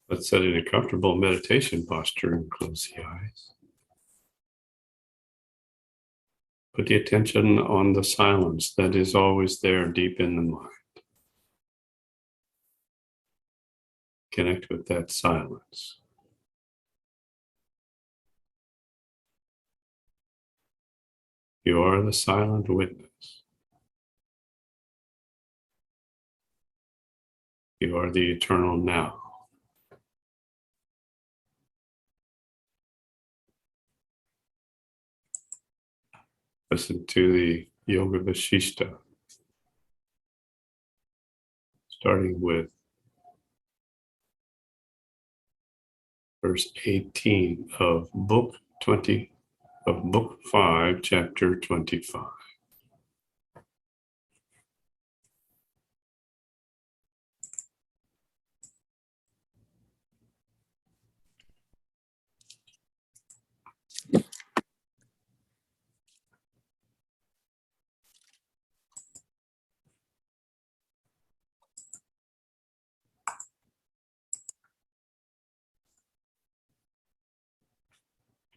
Let's sit in a comfortable meditation posture and close the eyes. Put the attention on the silence that is always there deep in the mind. Connect with that silence. You are the silent witness. You are the eternal now. Listen to the Yoga Vasishta, starting with verse 18 of Book 5, Chapter 25.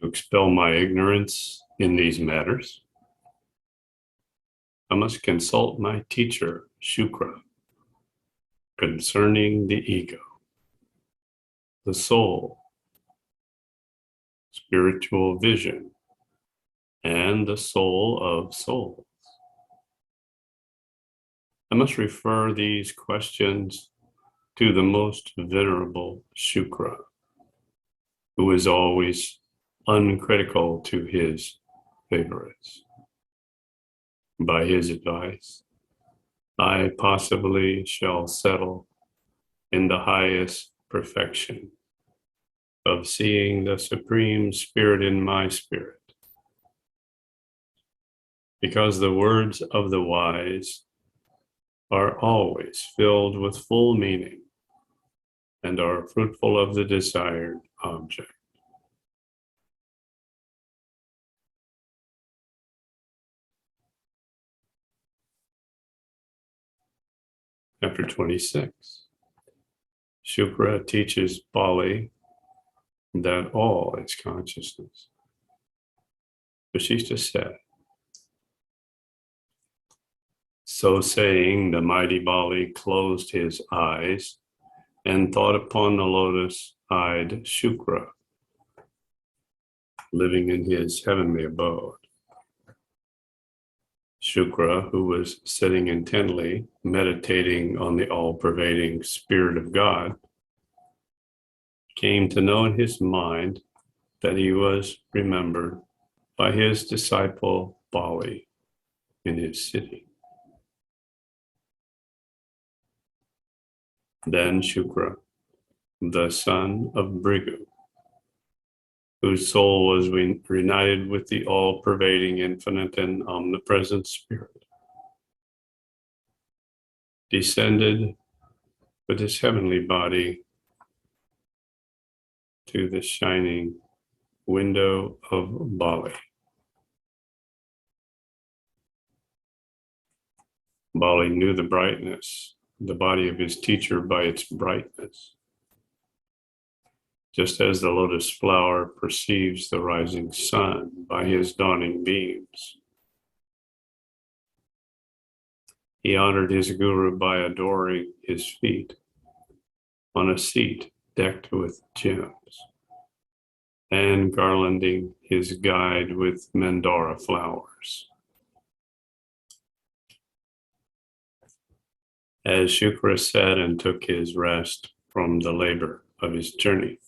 To expel my ignorance in these matters, I must consult my teacher, Shukra, concerning the ego, the soul, spiritual vision, and the soul of souls. I must refer these questions to the most venerable Shukra, who is always uncritical to his favorites. By his advice, I possibly shall settle in the highest perfection of seeing the Supreme Spirit in my spirit. Because the words of the wise are always filled with full meaning and are fruitful of the desired object. Chapter 26. Shukra teaches Bali that all is consciousness. Vasishta said, so saying, the mighty Bali closed his eyes and thought upon the lotus-eyed Shukra, living in his heavenly abode. Shukra, who was sitting intently, meditating on the all-pervading Spirit of God, came to know in his mind that he was remembered by his disciple Bali in his city. Then Shukra, the son of Bhrigu, whose soul was reunited with the all-pervading, infinite, and omnipresent Spirit, descended with his heavenly body to the shining window of Bali. Bali knew the brightness, the body of his teacher by its brightness, just as the lotus flower perceives the rising sun by his dawning beams. He honored his guru by adoring his feet on a seat decked with gems and garlanding his guide with mandara flowers. As Shukra sat and took his rest from the labor of his journey,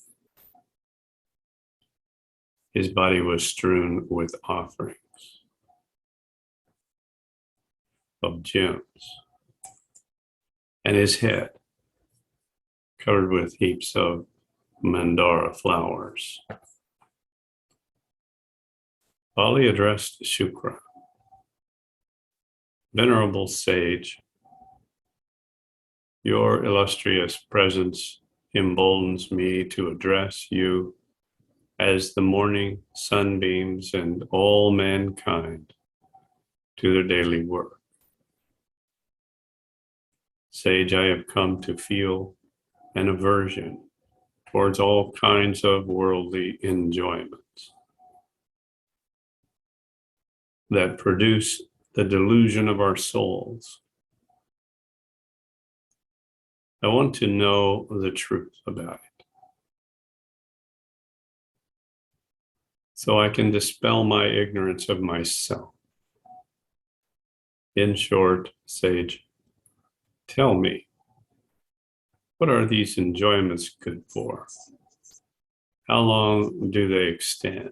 his body was strewn with offerings of gems, and his head covered with heaps of mandara flowers. Bali addressed Shukra, "Venerable sage, your illustrious presence emboldens me to address you as the morning sunbeams and all mankind to their daily work. Sage, I have come to feel an aversion towards all kinds of worldly enjoyments that produce the delusion of our souls. I want to know the truth about it, so I can dispel my ignorance of myself. In short, sage, tell me, what are these enjoyments good for? How long do they extend?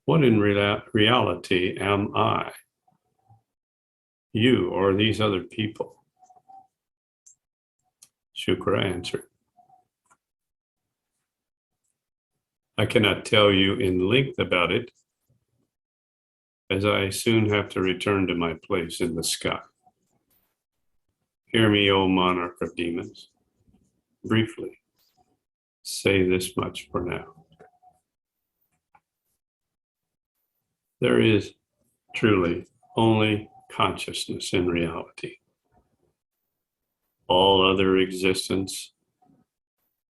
What in reality am I? You or these other people? Shukra answered, I cannot tell you in length about it, as I soon have to return to my place in the sky. Hear me, O monarch of demons. Briefly, say this much for now. There is truly only consciousness in reality. All other existence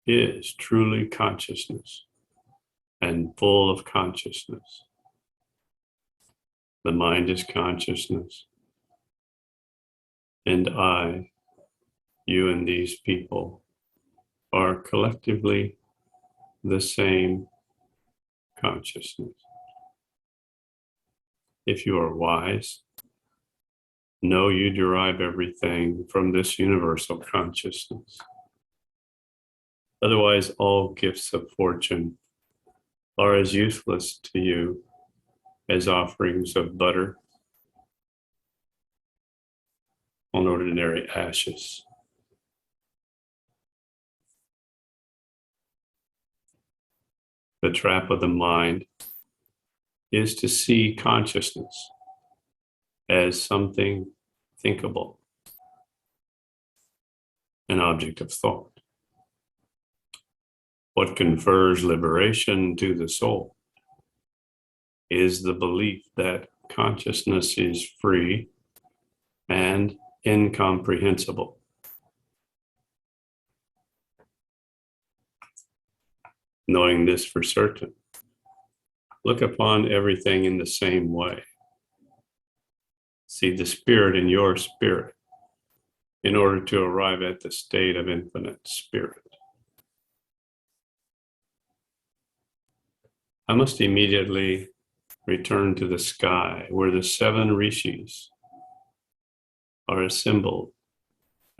is truly consciousness and full of consciousness. The mind is consciousness, and I, you and these people, are collectively the same consciousness. If you are wise, know you derive everything from this universal consciousness. Otherwise, all gifts of fortune are as useless to you as offerings of butter on ordinary ashes. The trap of the mind is to see consciousness as something thinkable, an object of thought. What confers liberation to the soul is the belief that consciousness is free and incomprehensible. Knowing this for certain, look upon everything in the same way. See the spirit in your spirit in order to arrive at the state of infinite spirit. I must immediately return to the sky where the 7 rishis are assembled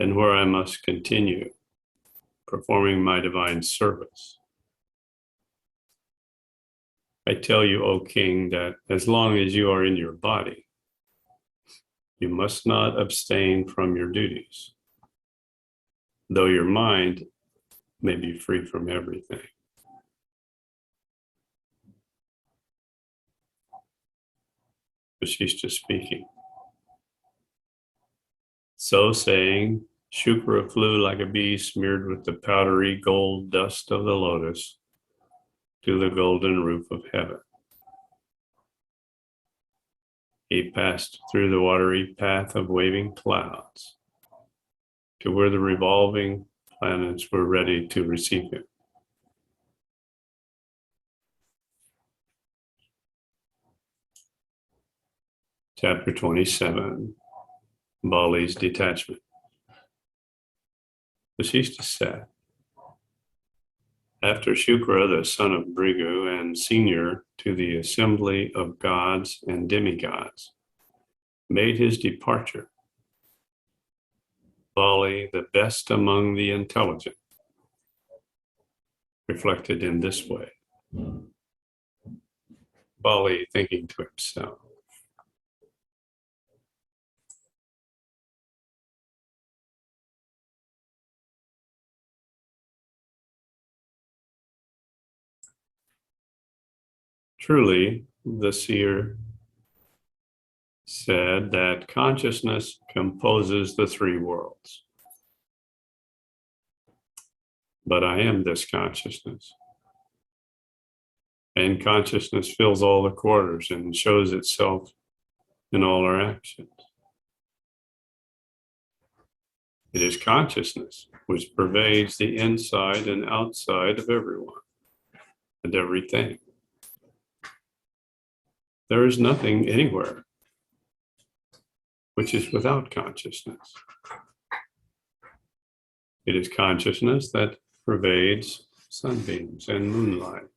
and where I must continue performing my divine service. I tell you, O King, that as long as you are in your body, you must not abstain from your duties, though your mind may be free from everything. Vasishta speaking. So saying, Shukra flew like a bee smeared with the powdery gold dust of the lotus to the golden roof of heaven. He passed through the watery path of waving clouds to where the revolving planets were ready to receive him. Chapter 27, Bali's Detachment. Vasishta said, after Shukra, the son of Brigu and senior to the assembly of gods and demigods, made his departure, Bali, the best among the intelligent, reflected in this way. Bali thinking to himself, truly, the seer said that consciousness composes the 3 worlds. But I am this consciousness. And consciousness fills all the quarters and shows itself in all our actions. It is consciousness which pervades the inside and outside of everyone and everything. There is nothing anywhere which is without consciousness. It is consciousness that pervades sunbeams and moonlight.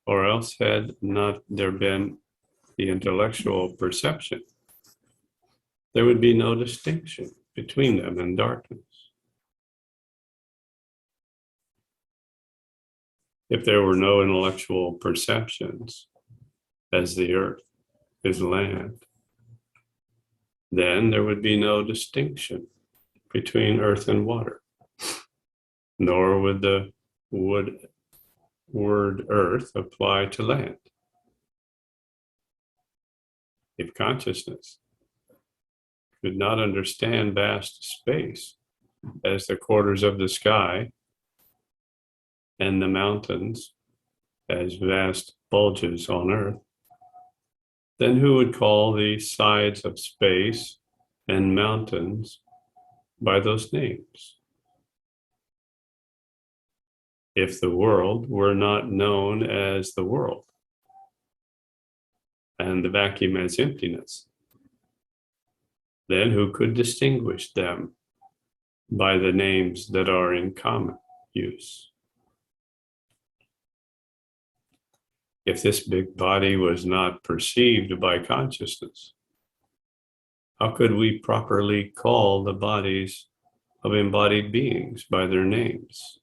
Or else had not there been the intellectual perception, there would be no distinction between them and darkness. If there were no intellectual perceptions, as the earth is land, then there would be no distinction between earth and water, nor would the word earth apply to land. If consciousness could not understand vast space as the quarters of the sky and the mountains as vast bulges on earth, then who would call the sides of space and mountains by those names? If the world were not known as the world and the vacuum as emptiness, then who could distinguish them by the names that are in common use? If this big body was not perceived by consciousness, how could we properly call the bodies of embodied beings by their names?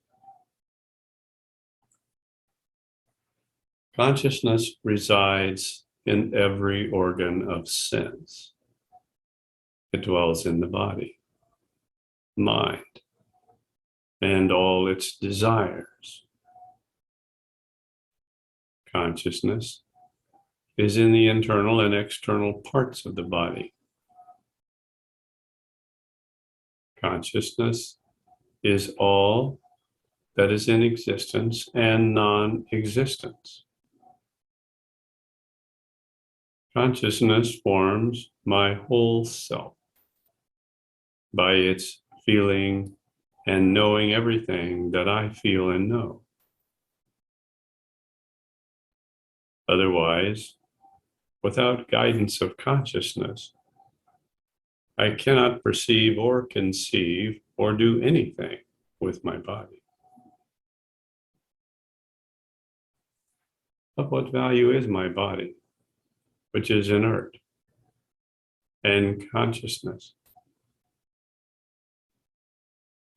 Consciousness resides in every organ of sense. It dwells in the body, mind, and all its desires. Consciousness is in the internal and external parts of the body. Consciousness is all that is in existence and non-existence. Consciousness forms my whole self by its feeling and knowing everything that I feel and know. Otherwise, without guidance of consciousness, I cannot perceive or conceive or do anything with my body. Of what value is my body, which is inert, and consciousness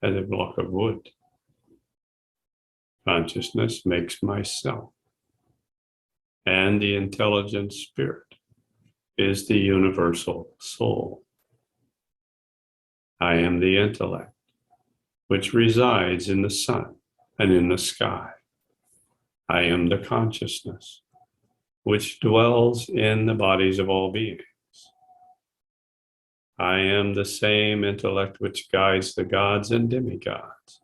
as a block of wood? Consciousness makes myself, and the intelligent spirit is the universal soul. I am the intellect, which resides in the sun and in the sky. I am the consciousness, which dwells in the bodies of all beings. I am the same intellect which guides the gods and demigods,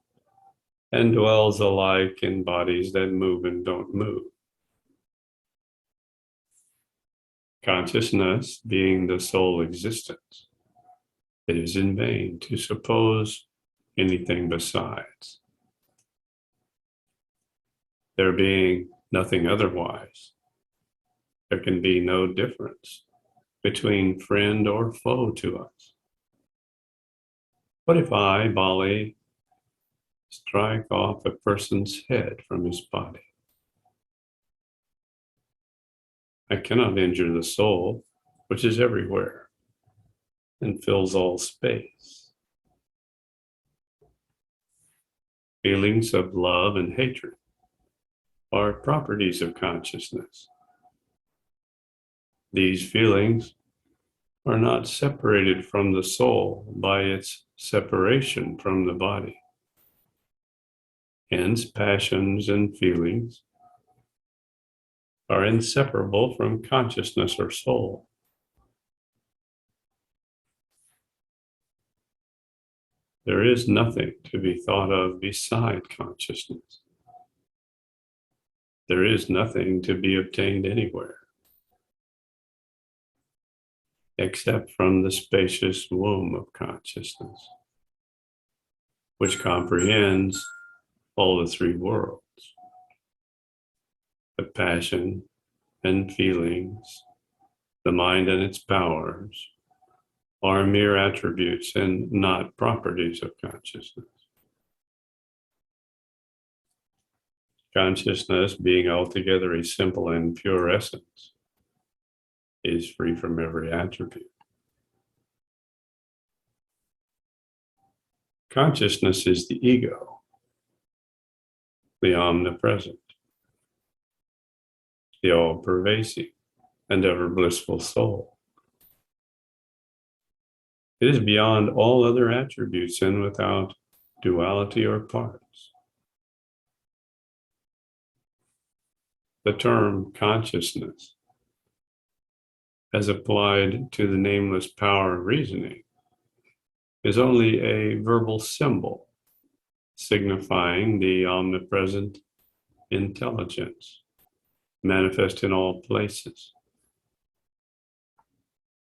and dwells alike in bodies that move and don't move. Consciousness being the sole existence, it is in vain to suppose anything besides. There being nothing otherwise, there can be no difference between friend or foe to us. What if I, Bali, strike off a person's head from his body? I cannot injure the soul, which is everywhere and fills all space. Feelings of love and hatred are properties of consciousness. These feelings are not separated from the soul by its separation from the body. Hence, passions and feelings are inseparable from consciousness or soul. There is nothing to be thought of beside consciousness. There is nothing to be obtained anywhere. except from the spacious womb of consciousness, which comprehends all the three worlds, the passion and feelings, the mind and its powers, are mere attributes and not properties of consciousness. Consciousness, being altogether a simple and pure essence, is free from every attribute. Consciousness is the ego, the omnipresent, the all-pervasive and ever-blissful soul. It is beyond all other attributes and without duality or parts. The term consciousness, as applied to the nameless power of reasoning, is only a verbal symbol signifying the omnipresent intelligence manifest in all places.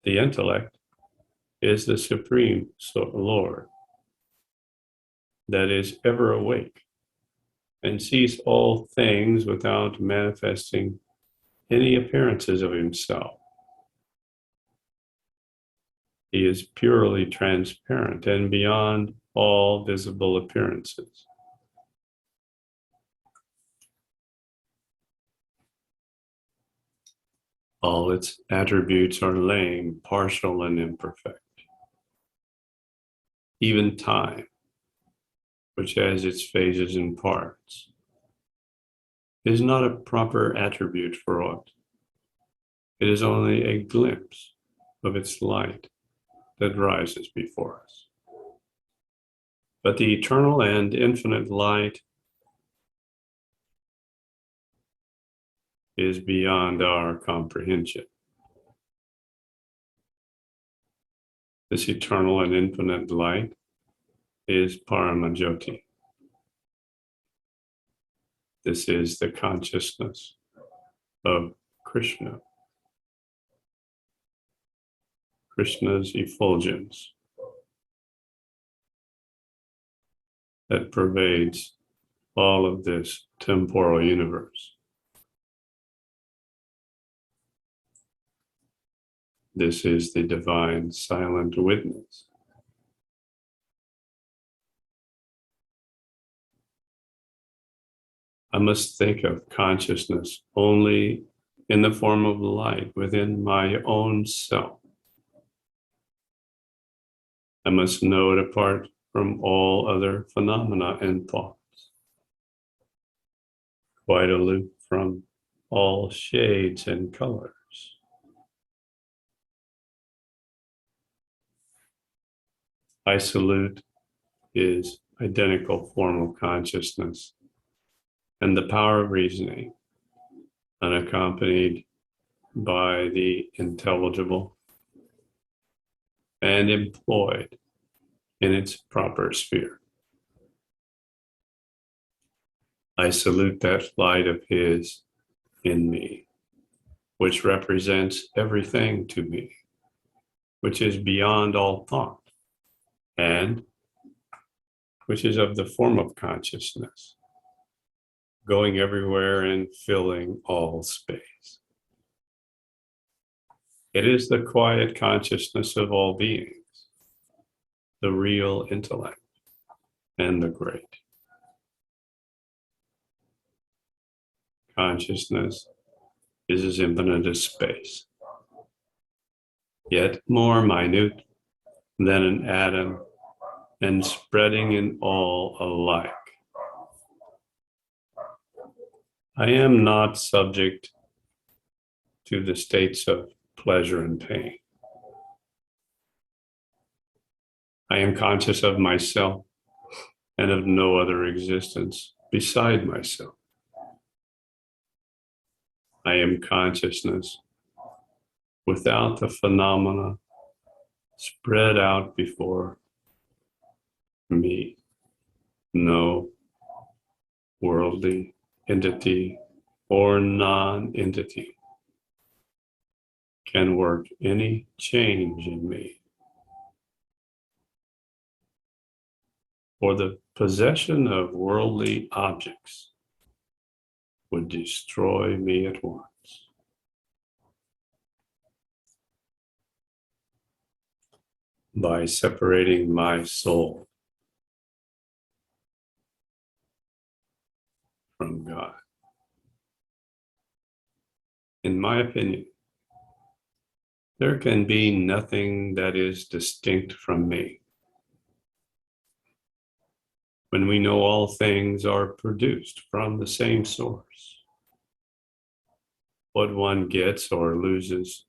The intellect is the supreme Lord that is ever awake and sees all things without manifesting any appearances of himself. He is purely transparent and beyond all visible appearances. All its attributes are lame, partial, and imperfect. Even time, which has its phases and parts, is not a proper attribute for aught. It is only a glimpse of its light that rises before us. But the eternal and infinite light is beyond our comprehension. This eternal and infinite light is Paramajyoti. This is the consciousness of Krishna, Krishna's effulgence that pervades all of this temporal universe. This is the divine silent witness. I must think of consciousness only in the form of light within my own self. I must know it apart from all other phenomena and thoughts, quite aloof from all shades and colors. Absolute is identical form of consciousness and the power of reasoning, unaccompanied by the intelligible and employed in its proper sphere. I salute that light of his in me, which represents everything to me, which is beyond all thought, and which is of the form of consciousness, going everywhere and filling all space. It is the quiet consciousness of all beings, the real intellect, and the great. Consciousness is as infinite as space, yet more minute than an atom and spreading in all alike. I am not subject to the states of pleasure and pain. I am conscious of myself and of no other existence beside myself. I am consciousness without the phenomena spread out before me. No worldly entity or non-entity can work any change in me. For the possession of worldly objects would destroy me at once. By separating my soul from God. In my opinion, there can be nothing that is distinct from me. When we know all things are produced from the same source, what one gets or loses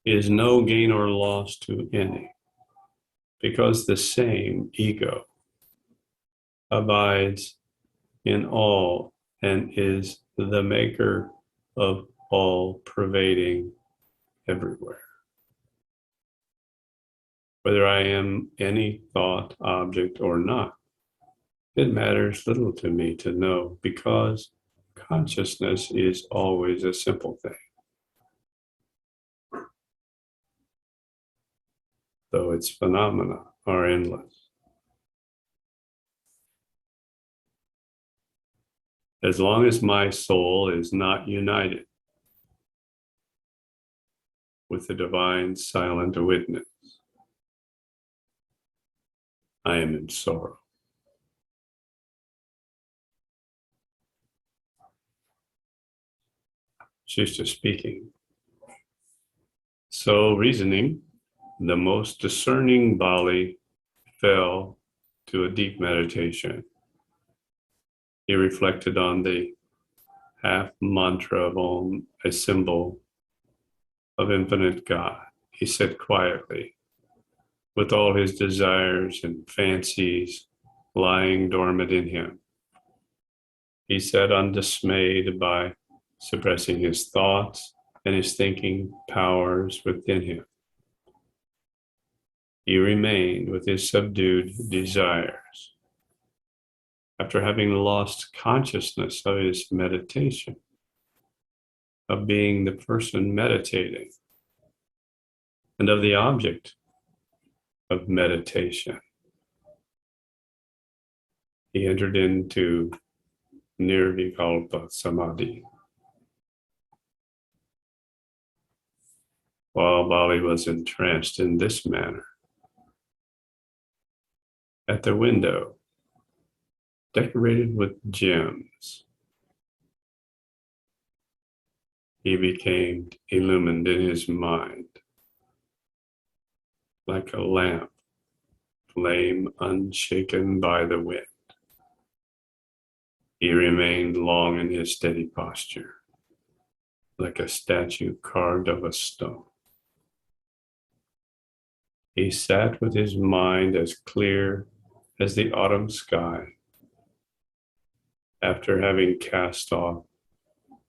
is no gain or loss to any, because the same ego abides in all and is the maker of all, pervading everywhere. Whether I am any thought, object, or not, it matters little to me to know, because consciousness is always a simple thing, though its phenomena are endless. As long as my soul is not united with the divine silent witness, I am in sorrow. Sister speaking. So reasoning, the most discerning Bali fell to a deep meditation. He reflected on the half mantra of Om, a symbol of infinite God. He said quietly, with all his desires and fancies lying dormant in him. He sat undismayed by suppressing his thoughts and his thinking powers within him. He remained with his subdued desires. After having lost consciousness of his meditation, of being the person meditating, and of the object of meditation, he entered into Nirvikalpa Samadhi. While Bali was entranced in this manner, at the window, decorated with gems, he became illumined in his mind, like a lamp, flame unshaken by the wind. He remained long in his steady posture, like a statue carved of a stone. He sat with his mind as clear as the autumn sky, after having cast off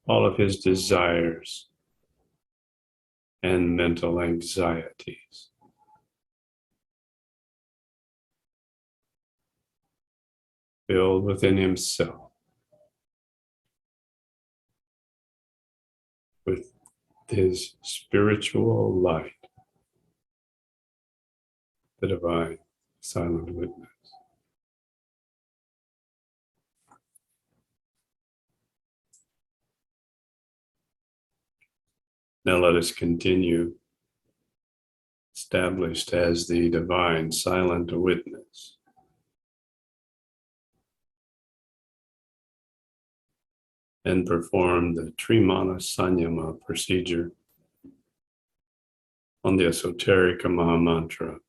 all of his desires and mental anxieties. Filled within himself with his spiritual light, the divine silent witness. Now let us continue, established as the divine silent witness, and perform the Trimana Sanyama procedure on the Esoterica Mahamantra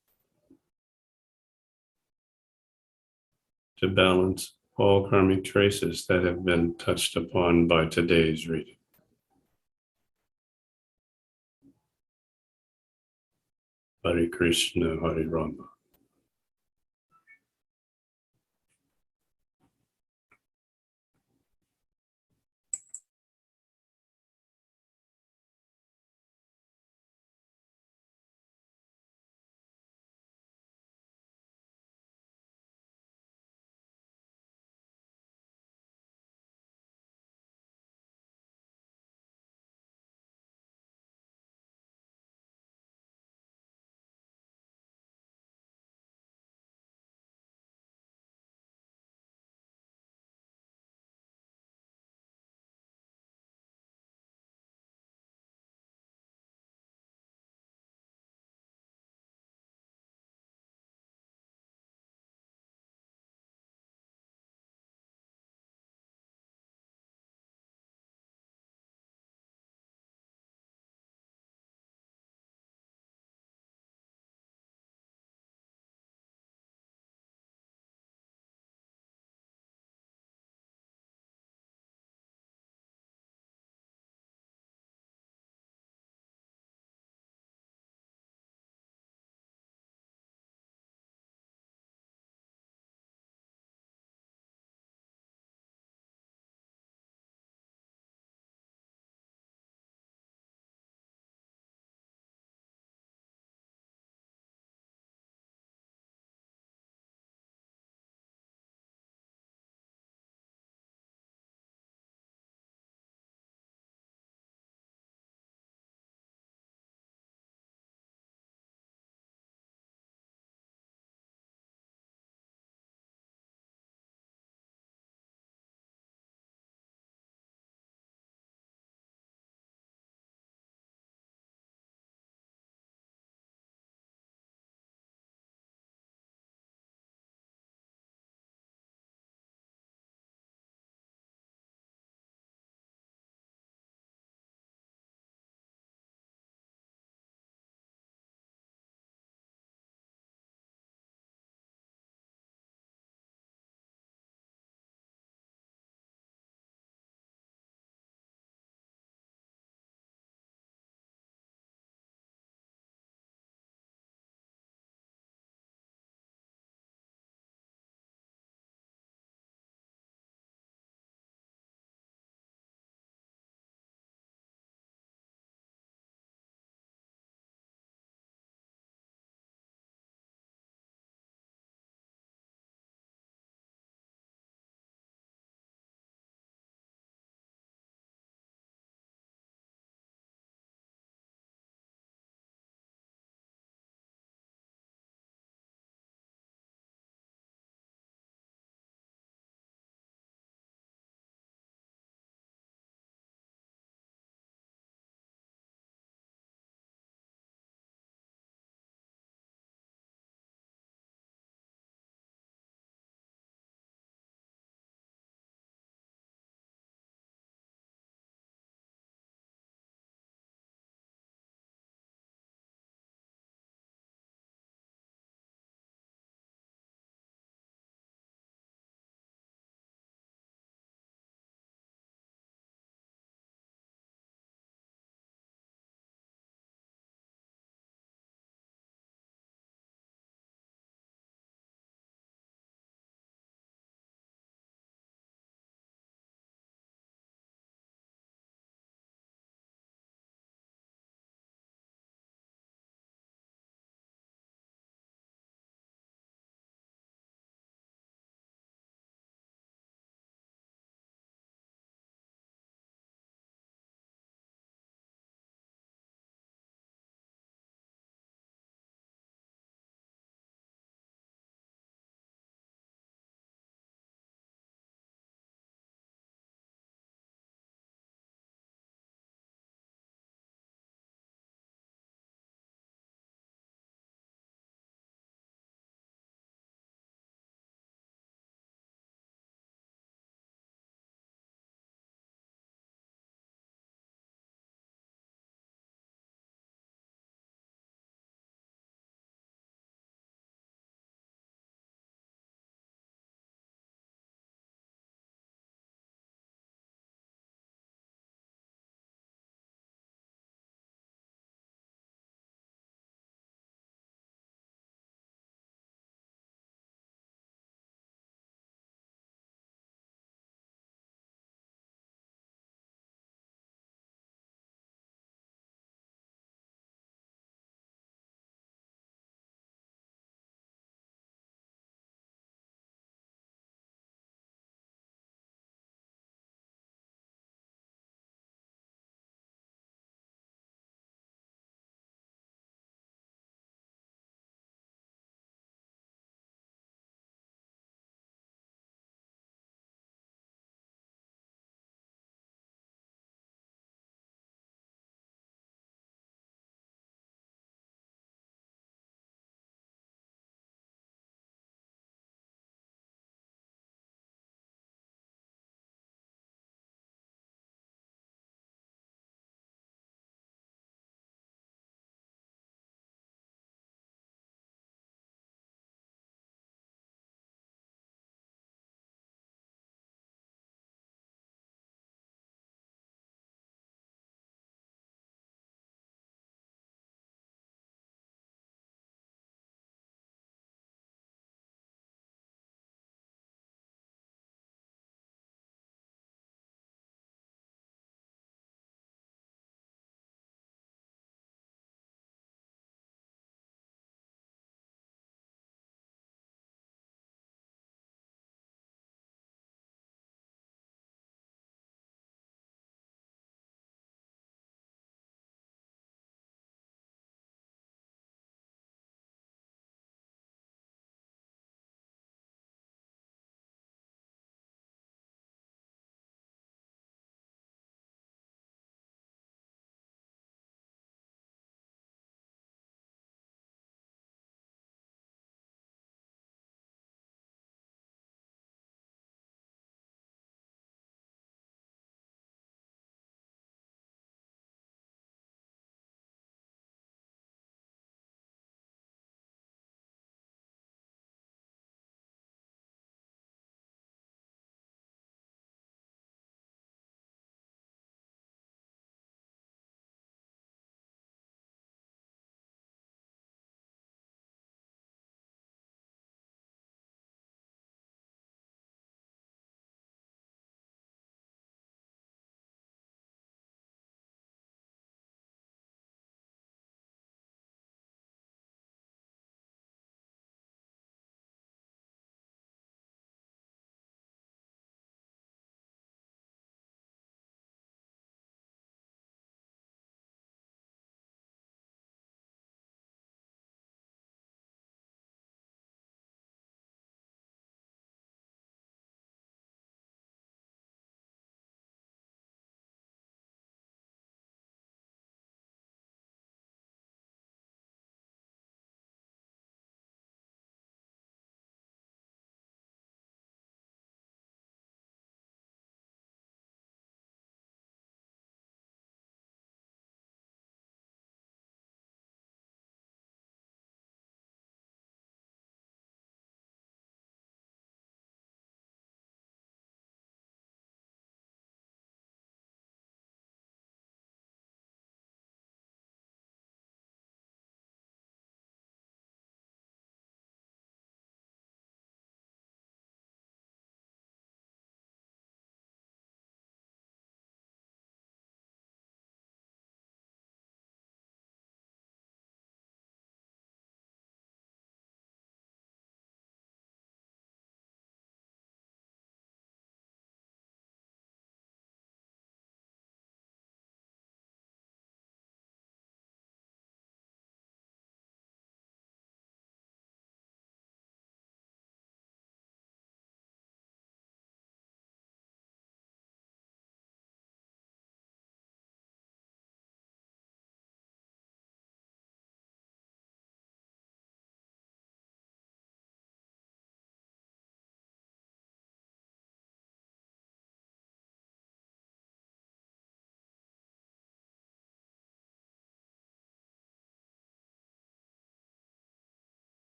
to balance all karmic traces that have been touched upon by today's reading. Hare Krishna, Hare Rama.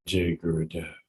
Jai Gurudev.